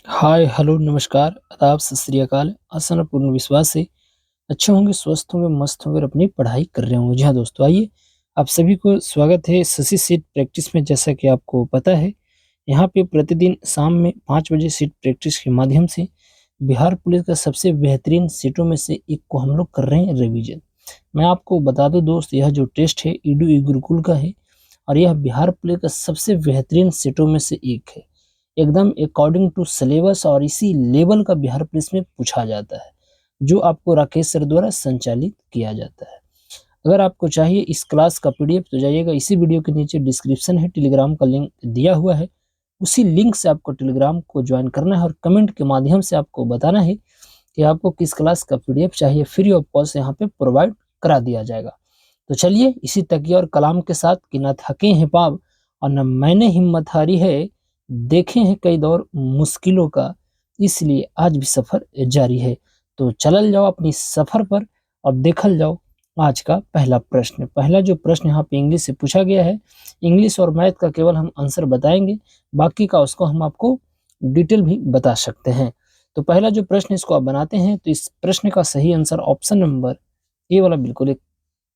Hi hello नमस्कार आदाब सत श्री अकाल। आशा ना पूर्ण विश्वास से अच्छे होंगे, स्वस्थ होंगे, मस्त होंगे और अपनी पढ़ाई कर रहे होंगे। जी हाँ दोस्तों, आइए आप सभी को स्वागत है शशि सीट प्रैक्टिस में। जैसा कि आपको पता है, यहाँ पे प्रतिदिन शाम में 5 बजे सीट प्रैक्टिस के माध्यम से बिहार पुलिस का सबसे बेहतरीन सीटों में से एक को हम लोग कर रहे हैं रिवीजन। मैं आपको बता दूं दोस्त, यह जो टेस्ट है ईडू ई गुरुकुल का है और यह बिहार पुलिस का सबसे बेहतरीन सीटों में से एक है, एकदम अकॉर्डिंग टू सिलेबस, और इसी लेवल का बिहार पुलिस में पूछा जाता है, जो आपको राकेश सर द्वारा संचालित किया जाता है। अगर आपको चाहिए इस क्लास का पीडीएफ तो जाइएगा, इसी वीडियो के नीचे डिस्क्रिप्शन है, टेलीग्राम का लिंक दिया हुआ है। उसी लिंक से आपको टेलीग्राम को ज्वाइन करना है और कमेंट के माध्यम से आपको बताना है कि आपको किस क्लास का पीडीएफ चाहिए। फ्री ऑफ कॉस्ट यहाँ पे प्रोवाइड करा दिया जाएगा। तो चलिए इसी तकिया और कलाम के साथ, कि न थके हैं पाँव और न मैंने हिम्मत हारी है, देखे हैं कई दौर मुश्किलों का, इसलिए आज भी सफर जारी है। तो चलल जाओ अपनी सफर पर और देखल जाओ आज का पहला प्रश्न। पहला जो प्रश्न यहाँ पे इंग्लिश से पूछा गया है, इंग्लिश और मैथ का केवल हम आंसर बताएंगे, बाकी का उसको हम आपको डिटेल भी बता सकते हैं। तो पहला जो प्रश्न इसको आप बनाते हैं, तो इस प्रश्न का सही आंसर ऑप्शन नंबर ए वाला बिल्कुल एक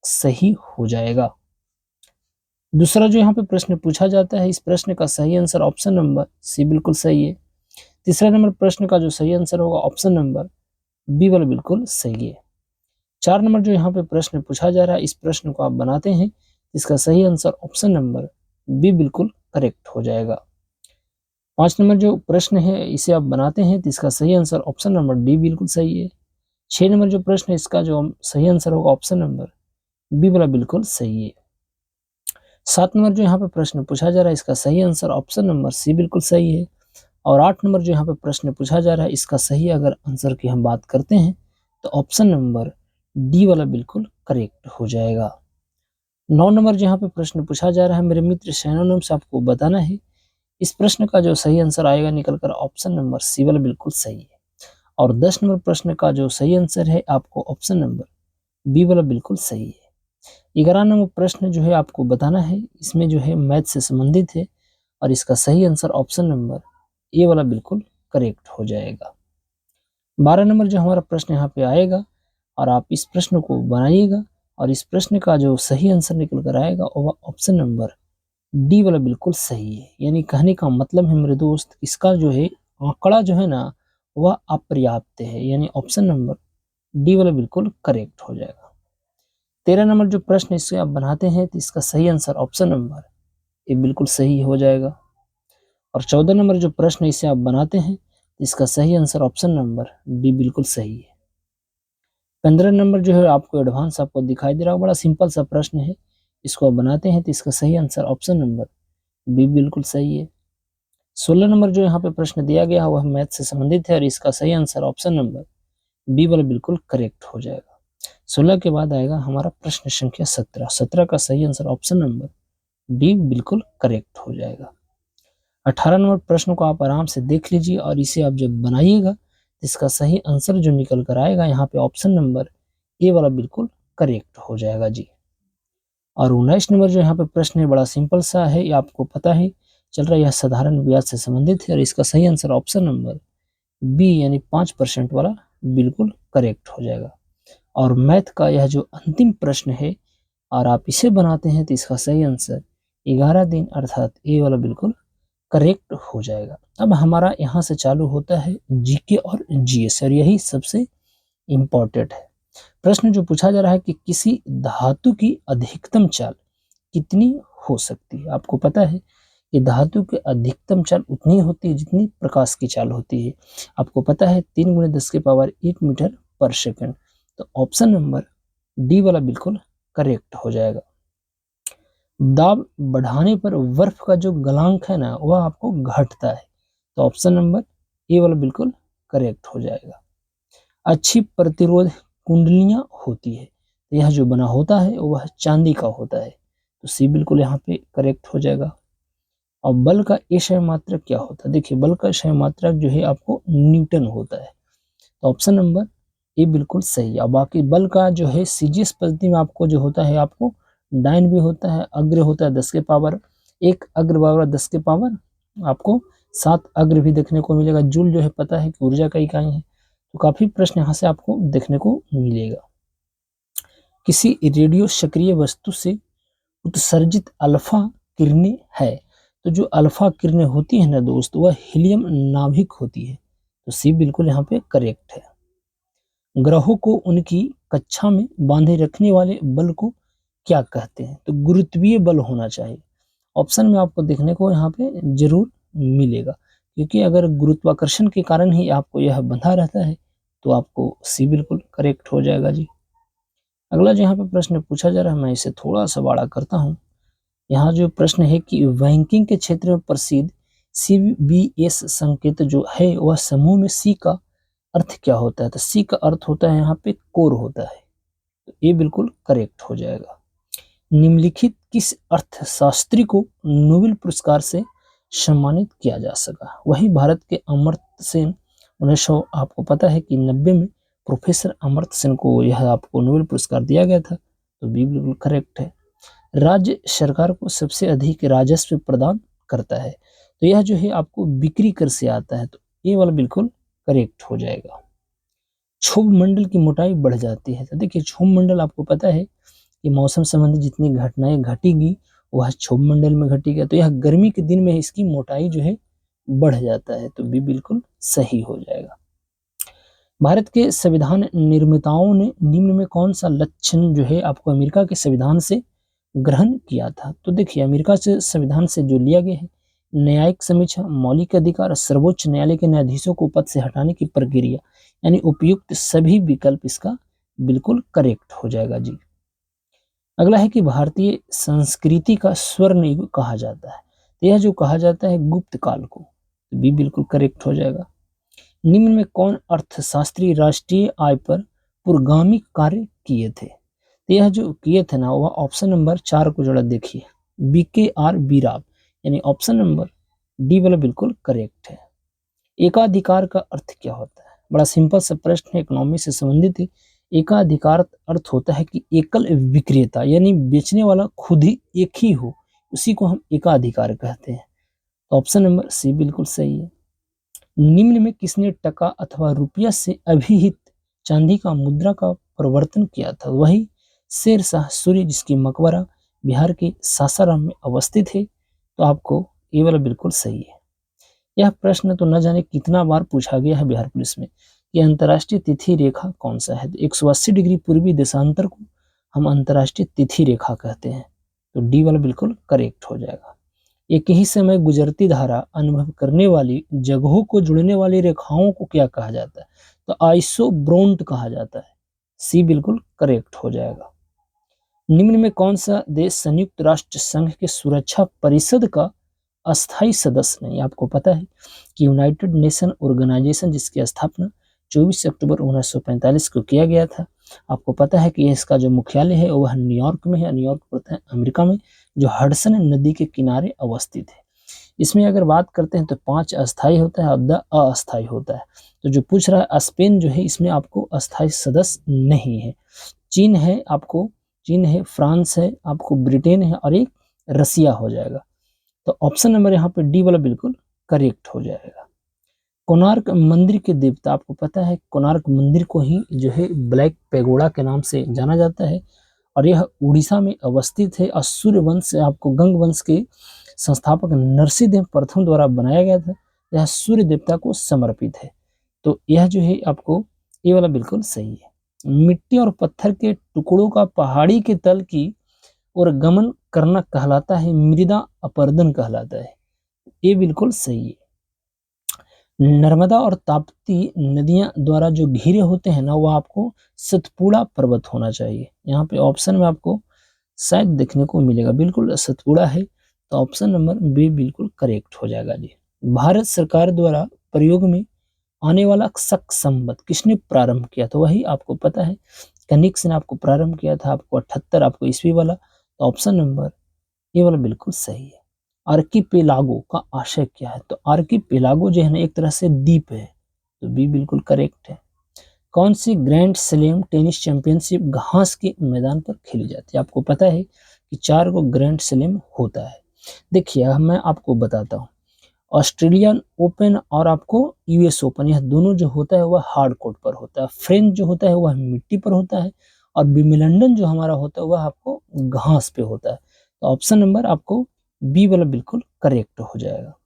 सही हो जाएगा। दूसरा जो यहाँ पे प्रश्न पूछा जाता है, इस प्रश्न का सही आंसर ऑप्शन नंबर सी बिल्कुल सही है। तीसरा नंबर प्रश्न का जो सही आंसर होगा ऑप्शन नंबर बी वाला बिल्कुल सही है। 4 नंबर जो यहाँ पे प्रश्न पूछा जा रहा है, इस प्रश्न को आप बनाते हैं, इसका सही आंसर ऑप्शन नंबर बी बिल्कुल करेक्ट हो जाएगा। 5 नंबर जो प्रश्न है इसे आप बनाते हैं, तो इसका सही आंसर ऑप्शन नंबर डी बिल्कुल सही है। 6 नंबर जो प्रश्न है, इसका जो सही आंसर होगा ऑप्शन नंबर बी वाला बिल्कुल सही है। 7 नंबर जो यहाँ पे प्रश्न पूछा जा रहा है, इसका सही आंसर ऑप्शन नंबर सी बिल्कुल सही है। और 8 नंबर जो यहाँ पे प्रश्न पूछा जा रहा है, इसका सही अगर आंसर की हम बात करते हैं, तो ऑप्शन नंबर डी वाला बिल्कुल करेक्ट हो जाएगा। 9 नंबर जो यहाँ पे प्रश्न पूछा जा रहा है, मेरे मित्र सिनोनिम से आपको बताना है, इस प्रश्न का जो सही आंसर आएगा निकल कर ऑप्शन नंबर सी वाला बिल्कुल सही है। और 10 नंबर प्रश्न का जो सही आंसर है आपको ऑप्शन नंबर बी वाला बिल्कुल सही है। 11 नंबर प्रश्न जो है आपको बताना है, इसमें जो है मैथ से संबंधित है और इसका सही आंसर ऑप्शन नंबर ए वाला बिल्कुल करेक्ट हो जाएगा। 12 नंबर जो हमारा प्रश्न यहाँ पे आएगा और आप इस प्रश्न को बनाइएगा, और इस प्रश्न का जो सही आंसर निकल कर आएगा वह ऑप्शन नंबर डी वाला बिल्कुल सही है। यानी कहने का मतलब है मेरे दोस्त, इसका जो है आंकड़ा जो है ना वह अपर्याप्त है, यानी ऑप्शन नंबर डी वाला बिल्कुल करेक्ट हो जाएगा। 13 नंबर जो प्रश्न इससे आप बनाते हैं, तो इसका सही आंसर ऑप्शन नंबर ए बिल्कुल सही हो जाएगा। और 14 नंबर जो प्रश्न इसे आप बनाते हैं, तो इसका सही आंसर ऑप्शन नंबर डी बिल्कुल सही है। 15 नंबर जो है आपको एडवांस आपको दिखाई दे रहा है, बड़ा सिंपल सा प्रश्न है, इसको आप बनाते हैं, तो इसका सही आंसर ऑप्शन नंबर बी बिल्कुल सही है। 16 नंबर जो यहाँ पे प्रश्न दिया गया है वह मैथ से संबंधित है और इसका सही आंसर ऑप्शन नंबर बी वाला बिल्कुल करेक्ट हो जाएगा। 16 के बाद आएगा हमारा प्रश्न संख्या 17। 17 का सही आंसर ऑप्शन नंबर डी बिल्कुल करेक्ट हो जाएगा। 18 नंबर प्रश्न को आप आराम से देख लीजिए और इसे आप जब बनाइएगा, इसका सही आंसर जो निकल कर आएगा यहाँ पे ऑप्शन नंबर ए वाला बिल्कुल करेक्ट हो जाएगा जी। और 19 नंबर जो यहाँ पे प्रश्न है बड़ा सिंपल सा है, ये आपको पता है चल रहा है, यह साधारण ब्याज से संबंधित है और इसका सही आंसर ऑप्शन नंबर बी यानी 5% वाला बिल्कुल करेक्ट हो जाएगा। और मैथ का यह जो अंतिम प्रश्न है और आप इसे बनाते हैं, तो इसका सही आंसर 11 दिन अर्थात ए वाला बिल्कुल करेक्ट हो जाएगा। अब हमारा यहाँ से चालू होता है जीके और जीएस, और यही सबसे इम्पोर्टेंट है। प्रश्न जो पूछा जा रहा है कि किसी धातु की अधिकतम चाल कितनी हो सकती है। आपको पता है कि धातु की अधिकतम चाल उतनी होती है जितनी प्रकाश की चाल होती है। आपको पता है 3 × 10⁸ मीटर पर सेकंड। तो ऑप्शन नंबर डी वाला बिल्कुल करेक्ट हो जाएगा। दाब बढ़ाने पर बर्फ का जो गलांक है ना वह आपको घटता है, तो ऑप्शन नंबर ए वाला बिल्कुल करेक्ट हो जाएगा। अच्छी प्रतिरोध कुंडलियां होती है, तो यह जो बना होता है वह चांदी का होता है, तो सी बिल्कुल यहाँ पे करेक्ट हो जाएगा। और बल का एशय मात्रक क्या होता है, देखिए बल का एशय मात्रक जो है आपको न्यूटन होता है, तो ऑप्शन नंबर ए बिल्कुल सही है। और बाकी बल का जो है सीजीएस पद्धति में आपको जो होता है, आपको डायन भी होता है, अग्र होता है 10⁻1, अग्र बराबर 10⁻, आपको 7 अग्र भी देखने को मिलेगा। जूल जो है पता है कि ऊर्जा का इकाई है, तो काफी प्रश्न यहाँ से आपको देखने को मिलेगा। किसी रेडियो सक्रिय वस्तु से उत्सर्जित अल्फा किरणें है, तो जो अल्फा किरणें होती है ना दोस्त, वह हीलियम नाभिक होती है, तो सी बिल्कुल यहाँ पे करेक्ट है। ग्रहों को उनकी कक्षा में बांधे रखने वाले बल को क्या कहते हैं, तो गुरुत्वीय बल होना चाहिए। ऑप्शन में आपको देखने को यहाँ पे जरूर मिलेगा, क्योंकि अगर गुरुत्वाकर्षण के कारण ही आपको यह बंधा रहता है तो आपको सी बिल्कुल करेक्ट हो जाएगा जी। अगला जो यहाँ पे प्रश्न पूछा जा रहा है, मैं इसे थोड़ा सा बड़ा करता हूँ। यहाँ जो प्रश्न है कि बैंकिंग के क्षेत्र में प्रसिद्ध CBS संकेत जो है वह समूह में सी का अर्थ क्या होता है, तो सी का अर्थ होता है यहाँ पे कोर होता है, तो ये बिल्कुल करेक्ट हो जाएगा। निम्नलिखित किस अर्थशास्त्री को नोबेल पुरस्कार से सम्मानित किया जा सका, वही भारत के अमर्त्य सेन 1900 आपको पता है कि 90 में प्रोफेसर अमर्त्य सेन को यह आपको नोबेल पुरस्कार दिया गया था, तो बी बिल्कुल करेक्ट है। राज्य सरकार को सबसे अधिक राजस्व प्रदान करता है, तो यह जो है आपको बिक्री कर से आता है, तो ये वाला बिल्कुल करेक्ट हो जाएगा। क्षोभ मंडल की मोटाई बढ़ जाती है, तो देखिए क्षोभ मंडल आपको पता है कि मौसम संबंधी जितनी घटनाएं घटेगी वह क्षोभ मंडल में घटेगा, तो यह गर्मी के दिन में इसकी मोटाई जो है बढ़ जाता है, तो बी बिल्कुल सही हो जाएगा। भारत के संविधान निर्माताओं ने निम्न में कौन सा लक्षण जो है आपको अमेरिका के संविधान से ग्रहण किया था, तो देखिए अमेरिका से संविधान से जो लिया गया है न्यायिक समीक्षा, मौलिक अधिकार, सर्वोच्च न्यायालय के न्यायाधीशों को पद से हटाने की प्रक्रिया, यानी उपयुक्त सभी विकल्प इसका बिल्कुल करेक्ट हो जाएगा जी। अगला है कि भारतीय संस्कृति का स्वर्ण युग कहा जाता है, तो यह जो कहा जाता है गुप्त काल को, तो बी बिल्कुल करेक्ट हो जाएगा। निम्न में कौन अर्थशास्त्री राष्ट्रीय आय पर पुरोगामी कार्य किए थे, तो यह जो किए थे ना वह ऑप्शन नंबर 4 को जरा देखिए, BKR बीराव, यानी ऑप्शन नंबर डी वाला बिल्कुल करेक्ट है। एकाधिकार का अर्थ क्या होता है, बड़ा सिंपल सा प्रश्न है, इकोनॉमी से संबंधित है। एकाधिकार अर्थ होता है कि एकल विक्रेता, यानी बेचने वाला खुद ही एक ही हो, उसी को हम एकाधिकार कहते हैं, तो ऑप्शन नंबर सी बिल्कुल सही है। निम्न में किसने टका अथवा रुपया से अभिहित चांदी का मुद्रा का प्रवर्तन किया था, वही शेर शाह सूरी, जिसकी मकबरा बिहार के सासाराम में अवस्थित है, तो आपको ये वाला बिल्कुल सही है। यह प्रश्न तो न जाने कितना बार पूछा गया है बिहार पुलिस में, कि अंतर्राष्ट्रीय तिथि रेखा कौन सा है, तो 180 डिग्री पूर्वी देशांतर को हम अंतर्राष्ट्रीय तिथि रेखा कहते हैं, तो डी वाला बिल्कुल करेक्ट हो जाएगा। एक ही समय गुजरती धारा अनुभव करने वाली जगहों को जुड़ने वाली रेखाओं को क्या कहा जाता है, तो आइसोब्रोंट कहा जाता है, सी बिल्कुल करेक्ट हो जाएगा। निम्न में कौन सा देश संयुक्त राष्ट्र संघ के सुरक्षा परिषद का अस्थायी सदस्य नहीं, आपको पता है कि यूनाइटेड नेशन ऑर्गेनाइजेशन जिसकी स्थापना 24 अक्टूबर 1945 को किया गया था, आपको पता है कि इसका जो मुख्यालय है वह न्यूयॉर्क में है, न्यूयॉर्क पड़ता है अमेरिका में, जो हडसन नदी के किनारे अवस्थित है। इसमें अगर बात करते हैं तो 5 अस्थायी होता है और 10 अस्थायी होता है, तो जो पूछ रहा है स्पेन जो है इसमें आपको अस्थायी सदस्य नहीं है। चीन है, आपको चीन है, फ्रांस है, आपको ब्रिटेन है, और एक रसिया हो जाएगा, तो ऑप्शन नंबर यहाँ पे डी वाला बिल्कुल करेक्ट हो जाएगा। कोणार्क मंदिर के देवता, आपको पता है कोणार्क मंदिर को ही जो है ब्लैक पैगोडा के नाम से जाना जाता है, और यह उड़ीसा में अवस्थित है, और सूर्य वंश आपको गंग वंश के संस्थापक नरसिंहदेव प्रथम द्वारा बनाया गया था, यह सूर्य देवता को समर्पित है, तो यह जो है आपको ये वाला बिल्कुल सही है। मिट्टी और पत्थर के टुकड़ों का पहाड़ी के तल की और गमन करना कहलाता है, मृदा अपरदन कहलाता है, ये बिल्कुल सही है। नर्मदा और ताप्ती नदियां द्वारा जो घिरे होते हैं ना, वह आपको सतपुड़ा पर्वत होना चाहिए, यहाँ पे ऑप्शन में आपको शायद देखने को मिलेगा, बिल्कुल सतपुड़ा है, तो ऑप्शन नंबर बी बिल्कुल करेक्ट हो जाएगा जी। भारत सरकार द्वारा प्रयोग में आने वाला शक संवत किसने प्रारंभ किया, तो वही आपको पता है कनिक्स ने आपको प्रारंभ किया था, आपको 78 आपको ईस्वी वाला, तो ऑप्शन नंबर ये वाला बिल्कुल सही है। आर्किपेलागो का आशय क्या है, तो आर्किपेलागो जो है ना एक तरह से द्वीप है, तो बी बिल्कुल करेक्ट है। कौन सी ग्रैंड स्लैम टेनिस चैंपियनशिप घास के मैदान पर खेली जाती है, आपको पता है कि 4 को ग्रैंड स्लैम होता है। देखिए मैं आपको बताता हूँ, ऑस्ट्रेलियन ओपन और आपको यूएस ओपन, यह दोनों जो होता है वह हार्ड कोर्ट पर होता है। फ्रेंच जो होता है वह मिट्टी पर होता है और विंबलडन जो हमारा होता है वह आपको घास पे होता है। तो ऑप्शन नंबर आपको बी वाला बिल्कुल करेक्ट हो जाएगा।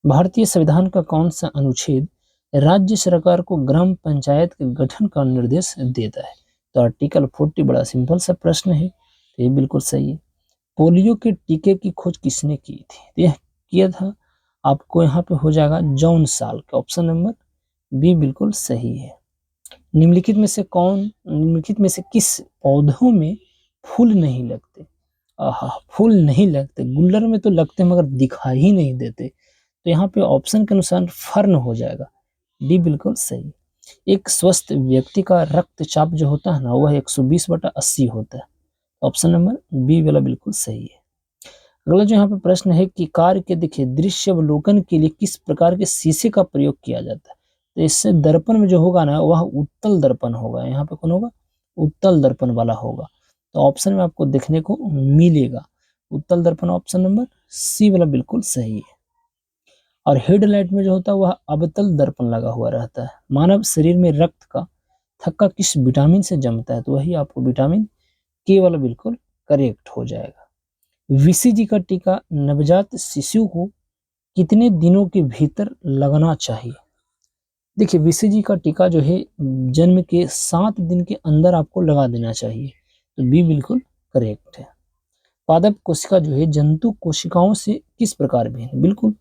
भारतीय संविधान का कौन सा अनुच्छेद राज्य सरकार को ग्राम पंचायत के गठन का निर्देश देता है? तो आर्टिकल 40 बड़ा सिंपल सा प्रश्न है, तो ये बिल्कुल सही है। पोलियो के टीके की खोज किसने की थी? तो यह किया था आपको यहाँ पे हो जाएगा जॉन साल का। ऑप्शन नंबर बी बिल्कुल सही है। निम्नलिखित में से किस पौधों में फूल नहीं लगते? फूल नहीं लगते, गुल्लर में तो लगते मगर दिखाई ही नहीं देते, तो यहाँ पे ऑप्शन के अनुसार फर्न हो जाएगा, डी बिल्कुल सही। एक स्वस्थ व्यक्ति का रक्तचाप जो होता है ना वह 120/80 होता है। ऑप्शन नंबर बी वाला बिल्कुल सही है। अगला जो यहाँ पे प्रश्न है कि कार के देखिए दृश्य अवलोकन के लिए किस प्रकार के शीशे का प्रयोग किया जाता है? तो इससे दर्पण में जो होगा ना वह उत्तल दर्पण होगा। यहाँ पे कौन होगा? उत्तल दर्पण वाला होगा। तो ऑप्शन में आपको देखने को मिलेगा उत्तल दर्पण, ऑप्शन नंबर सी वाला बिल्कुल सही है। और हेडलाइट में जो होता है वह अवतल दर्पण लगा हुआ रहता है। मानव शरीर में रक्त का थक्का किस विटामिन से जमता है? तो वही आपको विटामिन के वाला बिल्कुल करेक्ट हो जाएगा। बीसीजी का टीका नवजात शिशु को कितने दिनों के भीतर लगना चाहिए? देखिए बीसीजी का टीका जो है जन्म के 7 दिन के अंदर आपको लगा देना चाहिए, तो बी बिल्कुल करेक्ट है। पादप कोशिका जो है जंतु कोशिकाओं से किस प्रकार भिन्न है? बिल्कुल,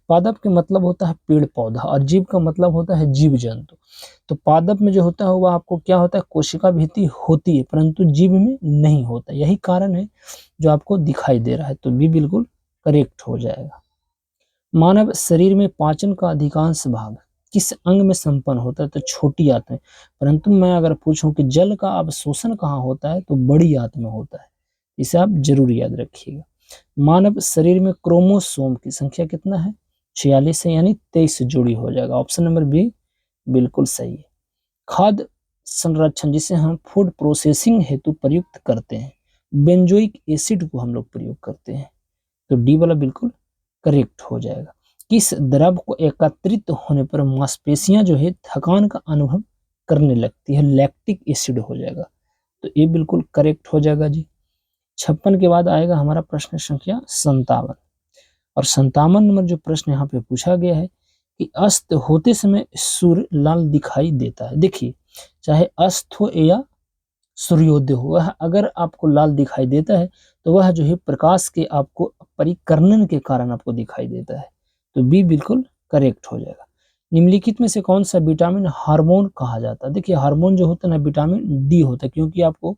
पादप के मतलब होता है पेड़ पौधा और जीव का मतलब होता है जीव जंतु। तो पादप में जो होता है वह आपको क्या होता है? कोशिका भित्ति होती है, परंतु जीव में नहीं होता। यही कारण है जो आपको दिखाई दे रहा है, तो बी बिल्कुल करेक्ट हो जाएगा। मानव शरीर में पाचन का अधिकांश भाग किस अंग में संपन्न होता है? तो छोटी आंत में। परंतु मैं अगर पूछूं कि जल का अवशोषण कहाँ होता है, तो बड़ी आंत में होता है। इसे आप जरूर याद रखिएगा। मानव शरीर में क्रोमोसोम की संख्या कितना है? 46 है, यानी 23 जोड़ी हो जाएगा। ऑप्शन नंबर बी बिल्कुल सही है। खाद्य संरक्षण जिसे हम फूड प्रोसेसिंग हेतु प्रयुक्त करते हैं, बेंजोइक एसिड को हम लोग प्रयोग करते हैं, तो डी वाला बिल्कुल करेक्ट हो जाएगा। किस द्रव को एकत्रित होने पर मांसपेशियां जो है थकान का अनुभव करने लगती है? लैक्टिक एसिड हो जाएगा, तो ये बिल्कुल करेक्ट हो जाएगा जी। 56 के बाद आएगा हमारा प्रश्न संख्या 57, और 57 नंबर जो प्रश्न यहाँ पे पूछा गया है कि अस्त होते समय सूर्य लाल दिखाई देता है। देखिए चाहे अस्त हो या सूर्योदय हो, वह अगर आपको लाल दिखाई देता है तो वह जो है प्रकाश के आपको परिकर्णन के कारण आपको दिखाई देता है, तो बी बिल्कुल करेक्ट हो जाएगा। निम्नलिखित में से कौन सा विटामिन हार्मोन कहा जाता है? देखिए हार्मोन जो होता है ना विटामिन डी होता है, क्योंकि आपको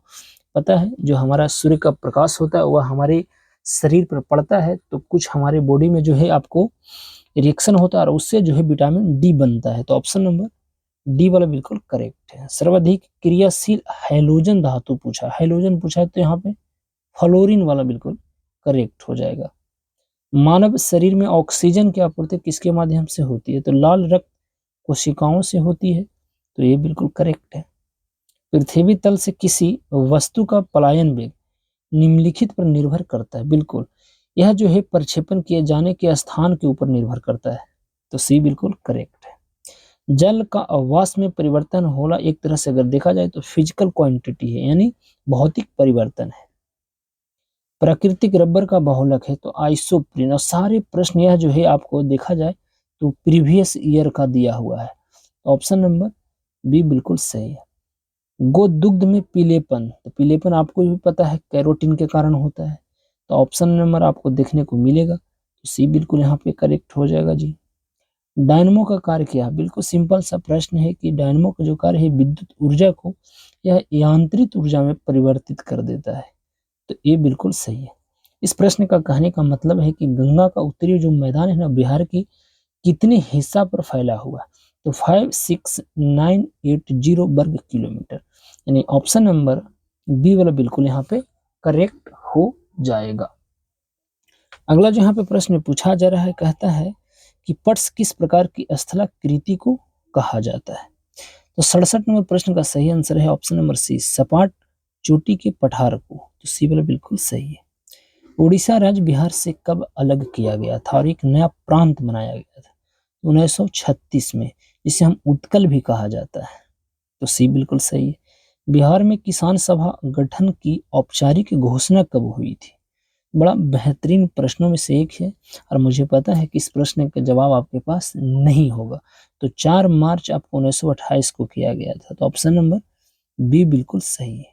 पता है जो हमारा सूर्य का प्रकाश होता है वह हमारे शरीर पर पड़ता है, तो कुछ हमारे बॉडी में जो है आपको रिएक्शन होता है और उससे जो है विटामिन डी बनता है, तो ऑप्शन नंबर डी वाला बिल्कुल करेक्ट है। सर्वाधिक क्रियाशील हैलोजन धातु पूछा, हैलोजन पूछा है, तो यहाँ पे फ्लोरीन वाला बिल्कुल करेक्ट हो जाएगा। मानव शरीर में ऑक्सीजन की आपूर्ति किसके माध्यम से होती है? तो लाल रक्त कोशिकाओं से होती है, तो ये बिल्कुल करेक्ट है। पृथ्वी तल से किसी वस्तु का पलायन वेग निम्नलिखित पर निर्भर करता है? बिल्कुल, यह जो है प्रक्षेपण किए जाने के स्थान के ऊपर निर्भर करता है, तो सी बिल्कुल करेक्ट है। जल का वाष्प में परिवर्तन होना एक तरह से अगर देखा जाए तो फिजिकल क्वांटिटी है, यानी भौतिक परिवर्तन है। प्राकृतिक रबर का बहुलक है, तो आइसोप्रीन। और सारे प्रश्न यह जो है आपको देखा जाए तो प्रीवियस ईयर का दिया हुआ है, तो ऑप्शन नंबर बी बिल्कुल सही है। गोदुग्ध में पीलेपन, तो पीलेपन आपको भी पता है कैरोटीन के कारण होता है, तो ऑप्शन नंबर आपको देखने को मिलेगा, तो सी बिल्कुल यहाँ पे करेक्ट हो जाएगा जी। डायनमो का कार्य क्या है? बिल्कुल सिंपल सा प्रश्न है कि डायनमो का जो कार्य है विद्युत ऊर्जा को यह यांत्रिक ऊर्जा में परिवर्तित कर देता है, तो ये बिल्कुल सही है। इस प्रश्न का कहने का मतलब है कि गंगा का उत्तरी जो मैदान है ना बिहार की कितने हिस्सा पर फैला हुआ है? तो 56980 वर्ग किलोमीटर, यानी ऑप्शन नंबर बी वाला बिल्कुल यहाँ पे करेक्ट हो जाएगा। अगला जो यहाँ पे प्रश्न पूछा जा रहा है कहता है कि पट्स किस प्रकार की स्थलाकृति को कहा जाता है? तो 67 नंबर प्रश्न का सही आंसर है ऑप्शन नंबर सी, सपाट चोटी के पठार को, तो सी वाला बिल्कुल सही है। उड़ीसा राज्य बिहार से कब अलग किया गया था और एक नया प्रांत बनाया गया था? 1936 में, जिसे हम उत्कल भी कहा जाता है। तो सी बिल्कुल सही है। बिहार में किसान सभा गठन की औपचारिक घोषणा कब हुई थी? बड़ा बेहतरीन प्रश्नों में से एक है और मुझे पता है कि इस प्रश्न का जवाब आपके पास नहीं होगा। तो 4 मार्च आपको 1928 को किया गया था। तो ऑप्शन नंबर बी बिल्कुल सही है।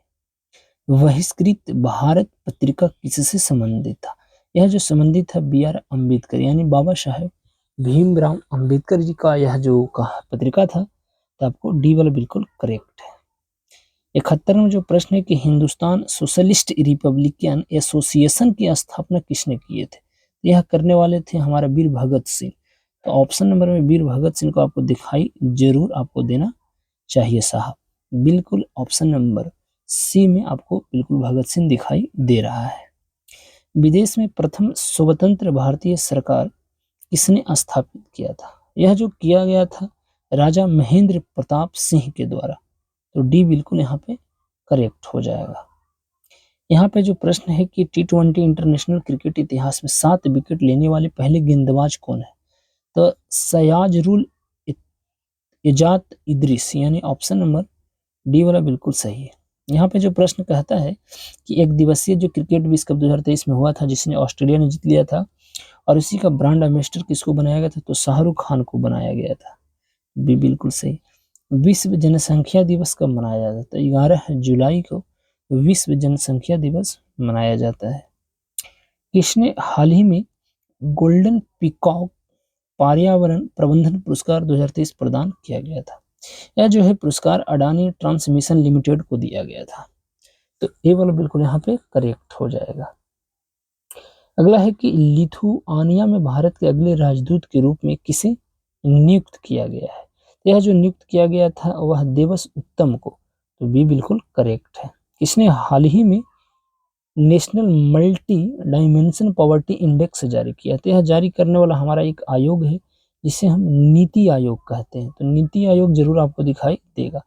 बहिष्कृत भारत पत्रिका किससे संबंधित था? यह जो संबंधित था बी आर अम्बेडकर यानी बाबा साहेब भीमराव अम्बेडकर जी का यह जो पत्रिका था। तो आपको डी वाला बिल्कुल करेक्ट है। 71वां जो प्रश्न है कि हिंदुस्तान सोशलिस्ट रिपब्लिकन एसोसिएशन की स्थापना किसने किए थे? यह करने वाले थे हमारा वीर भगत सिंह। तो ऑप्शन नंबर में वीर भगत सिंह को आपको दिखाई जरूर आपको देना चाहिए साहब। बिल्कुल ऑप्शन नंबर सी में आपको बिल्कुल भगत सिंह दिखाई दे रहा है। विदेश में प्रथम स्वतंत्र भारतीय सरकार किसने स्थापित किया था? यह जो किया गया था राजा महेंद्र प्रताप सिंह के द्वारा। तो डी बिल्कुल यहाँ पे करेक्ट हो जाएगा। यहाँ पे जो प्रश्न है कि T20 इंटरनेशनल क्रिकेट इतिहास में 7 विकेट लेने वाले पहले गेंदबाज कौन है? तो सयाजरुल इजात इद्रिस यानी ऑप्शन नंबर डी वाला बिल्कुल सही है। यहाँ पे जो प्रश्न कहता है कि एक दिवसीय जो क्रिकेट विश्व कप 2023 में हुआ था जिसने ऑस्ट्रेलिया ने जीत लिया था और उसी का ब्रांड एम्बेसडर किसको बनाया गया था? तो शाहरुख खान को बनाया गया था। बी बिल्कुल सही। विश्व जनसंख्या दिवस कब मनाया जाता है? 11 जुलाई को विश्व जनसंख्या दिवस मनाया जाता है। किसने हाल ही में गोल्डन पीकॉक पर्यावरण प्रबंधन पुरस्कार 2023 प्रदान किया गया था? यह जो है पुरस्कार अडानी ट्रांसमिशन लिमिटेड को दिया गया था। तो ए वाला बिल्कुल यहाँ पे करेक्ट हो जाएगा। अगला है कि लिथुआनिया में भारत के अगले राजदूत के रूप में किसे नियुक्त किया गया है? यह जो नियुक्त किया गया था वह देवस उत्तम को। तो बी बिल्कुल करेक्ट है। किसने हाल ही में national multi dimension poverty index जारी किया? तो यह जारी करने वाला हमारा एक आयोग है जिसे हम नीति आयोग कहते हैं। तो नीति आयोग जरूर आपको दिखाई देगा।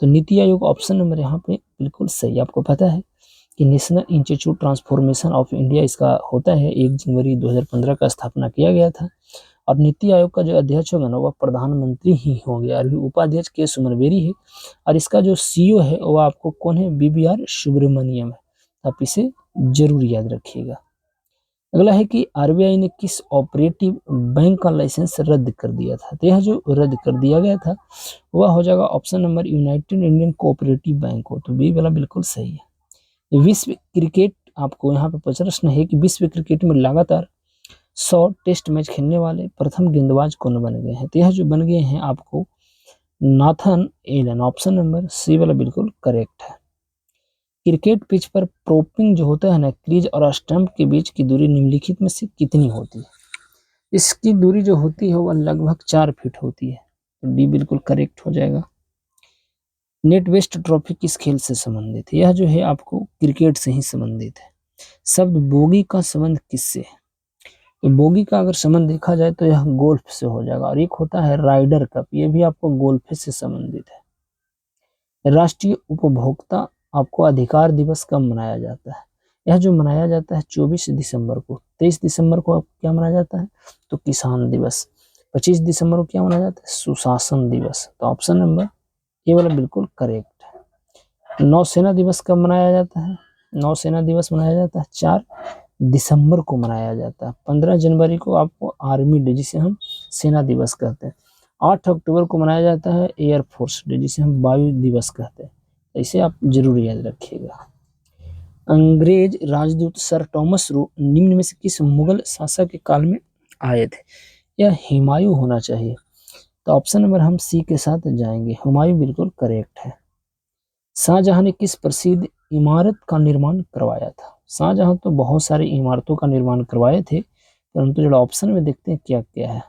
तो नीति आयोग ऑप्शन नंबर यहाँ पे बिल्कुल सही। आपको पता है कि national institute transformation of India इसका होता है 1 जनवरी 2015 का स्थापना किया गया था और नीति आयोग का जो अध्यक्ष होगा ना वह प्रधानमंत्री ही होंगे और उपाध्यक्ष के सुमनबेरी है और इसका जो सीईओ है वह आपको कौन है? BBR सुब्रमण्यम है। आप इसे जरूर याद रखिएगा। अगला है कि आरबीआई ने किस ऑपरेटिव बैंक का लाइसेंस रद्द कर दिया था? तो यह जो रद्द कर दिया गया था वह हो जाएगा option number United Indian cooperative bank हो। तो बी वाला बिल्कुल सही है। विश्व क्रिकेट आपको यहाँ पे प्रश्न है कि विश्व क्रिकेट में लगातार 100 टेस्ट मैच खेलने वाले प्रथम गेंदबाज कौन बन गए हैं? तो यह जो बन गए हैं आपको Nathan Allen. Option number C वाला बिल्कुल करेक्ट है। क्रिकेट पिच पर प्रोपिंग जो होता है ना क्रीज और स्टंप के बीच की दूरी निम्नलिखित में से कितनी होती है? इसकी दूरी जो होती है वह लगभग 4 फीट होती है। तो डी बिल्कुल करेक्ट हो जाएगा। नेट वेस्ट ट्रॉफी किस खेल से संबंधित है? यह जो है आपको क्रिकेट से ही संबंधित है। शब्द बोगी का संबंध किससे है? तो बोगी का अगर संबंध देखा जाए तो यह गोल्फ से हो जाएगा और एक होता है राइडर कप, ये भी आपको गोल्फ से संबंधित है। राष्ट्रीय उपभोक्ता आपको अधिकार दिवस कब मनाया जाता है? यह जो मनाया जाता है 24 दिसंबर को। 23 दिसंबर को क्या मनाया जाता है? तो किसान दिवस। 25 दिसंबर को क्या मनाया जाता है? सुशासन दिवस। तो ऑप्शन नंबर ए वाला बिल्कुल करेक्ट है। नौसेना दिवस कब मनाया जाता है? नौसेना दिवस मनाया जाता है 4 दिसंबर को मनाया जाता है। 15 जनवरी को आपको आर्मी डे जिसे हम सेना दिवस कहते हैं। 8 अक्टूबर को मनाया जाता है एयरफोर्स डे जिसे हम वायु दिवस कहते हैं। इसे आप जरूर याद रखिएगा। अंग्रेज राजदूत सर टॉमस रो निम्न में से किस मुगल शासक के काल में आए थे? यह हुमायूं होना चाहिए। तो ऑप्शन नंबर हम सी के साथ जाएंगे, हुमायूं बिल्कुल करेक्ट है। शाहजहां ने किस प्रसिद्ध इमारत का निर्माण करवाया था? शाहजहां तो बहुत सारी इमारतों का निर्माण करवाए थे परंतु जो ऑप्शन में देखते हैं क्या क्या है।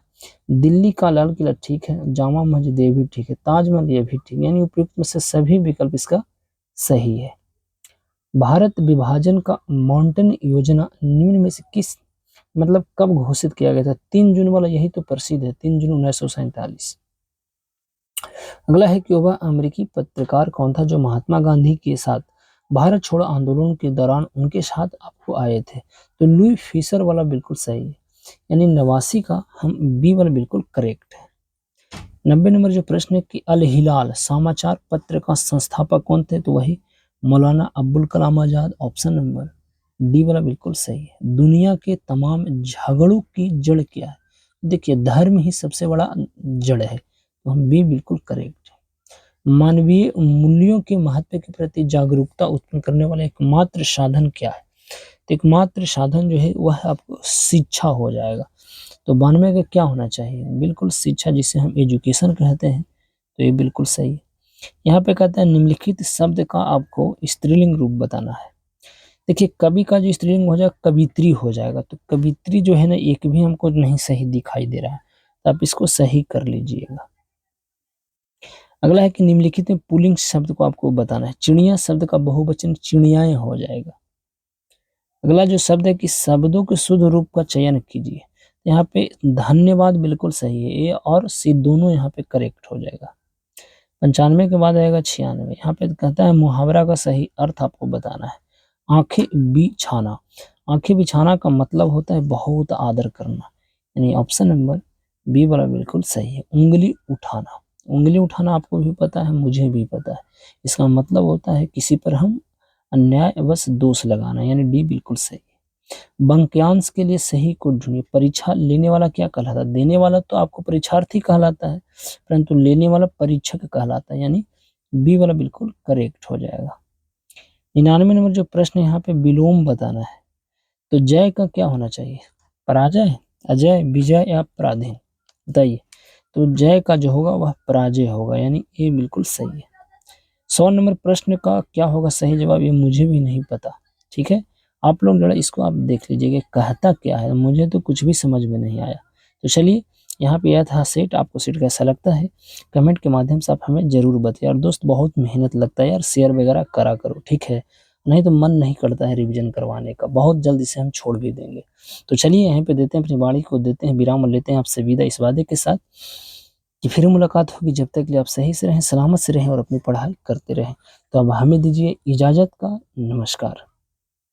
दिल्ली का लाल किला ठीक है, जामा मस्जिद ये भी ठीक है, ताजमहल ये भी ठीक है, यानी उपयुक्त में से सभी विकल्प इसका सही है। भारत विभाजन का माउंटेन योजना निम्न में से किस मतलब कब घोषित किया गया था? 3 जून वाला यही तो प्रसिद्ध है, 3 जून 1947। अगला है कि वह अमेरिकी पत्रकार कौन था जो महात्मा गांधी के साथ भारत छोड़ो आंदोलन के दौरान उनके साथ आपको आए थे। तो लुई फिशर वाला बिल्कुल सही है, यानी 89 का हम बी वाला बिल्कुल करेक्ट है। 90 नंबर जो प्रश्न है कि अल हिलाल समाचार पत्र का संस्थापक कौन थे, तो वही मौलाना Abdul Kalam Azad. Option number D वाला बिल्कुल सही है। दुनिया के तमाम झगड़ों की जड़ क्या है, देखिए धर्म ही सबसे बड़ा जड़ है, तो हम बी बिल्कुल करेक्ट है। मानवीय मूल्यों के महत्व के प्रति जागरूकता उत्पन्न करने वाला एकमात्र साधन क्या है, तो एकमात्र साधन जो है वह आपको शिक्षा हो जाएगा। तो 92 का क्या होना चाहिए, बिल्कुल शिक्षा, जिसे हम एजुकेशन कहते हैं, तो ये बिल्कुल सही है। यहाँ पे कहता है निम्नलिखित शब्द का आपको स्त्रीलिंग रूप बताना है। देखिए कवि का जो स्त्रीलिंग हो जाएगा कवित्री हो जाएगा, तो कवित्री जो है ना एक भी हमको नहीं सही दिखाई दे रहा है, तो आप इसको सही कर लीजिएगा। अगला है कि निम्नलिखित में पुल्लिंग शब्द को आपको बताना है। चिड़िया शब्द का बहुवचन चिड़ियाएं हो जाएगा। अगला जो शब्द है कि शब्दों के शुद्ध रूप का चयन कीजिए। यहाँ पे धन्यवाद बिल्कुल सही है, ए और सी दोनों यहाँ पे करेक्ट हो जाएगा। 95 के बाद आएगा 96। यहाँ पे कहता है मुहावरा का सही अर्थ आपको बताना है। आंखें बिछाना, आंखें बिछाना का मतलब होता है बहुत आदर करना, यानी ऑप्शन नंबर बी वाला बिल्कुल सही है। उंगली उठाना, उंगली उठाना आपको भी पता है, मुझे भी पता है, इसका मतलब होता है किसी पर हम अन्यायवश दोष लगाना, यानी डी बिल्कुल सही है। वाक्यांश के लिए सही को ढूंढिए। परीक्षा लेने वाला क्या कहलाता है, देने वाला तो आपको परीक्षार्थी कहलाता है, परंतु लेने वाला परीक्षक कहलाता है, यानी बी वाला बिल्कुल करेक्ट हो जाएगा। 99 नंबर जो प्रश्न है यहाँ पे विलोम बताना है। तो जय का क्या होना चाहिए, पराजय, अजय, विजय या पराधीन, बताइए। तो जय का जो होगा वह पराजय होगा, यानी ये बिल्कुल सही है। 100 नंबर प्रश्न का क्या होगा सही जवाब, ये मुझे भी नहीं पता, ठीक है। आप लोग जरा इसको आप देख लीजिएगा कहता क्या है, मुझे तो कुछ भी समझ में नहीं आया। तो चलिए यहाँ पे यह था सेट, आपको सेट कैसा लगता है कमेंट के माध्यम से आप हमें जरूर बताइए। और दोस्त बहुत मेहनत लगता है यार, शेयर वगैरह करा करो, ठीक है, नहीं तो मन नहीं करता है रिवीजन करवाने का। बहुत जल्द इसे हम छोड़ भी देंगे। तो चलिए यहीं पे देते हैं अपनी वाणी को देते हैं विराम और लेते हैं आपसे विदा इस वादे के साथ कि फिर मुलाकात होगी। जब तक के लिए आप सही से रहें, सलामत से रहें और अपनी पढ़ाई करते रहें। तो अब हमें दीजिए इजाज़त का, नमस्कार।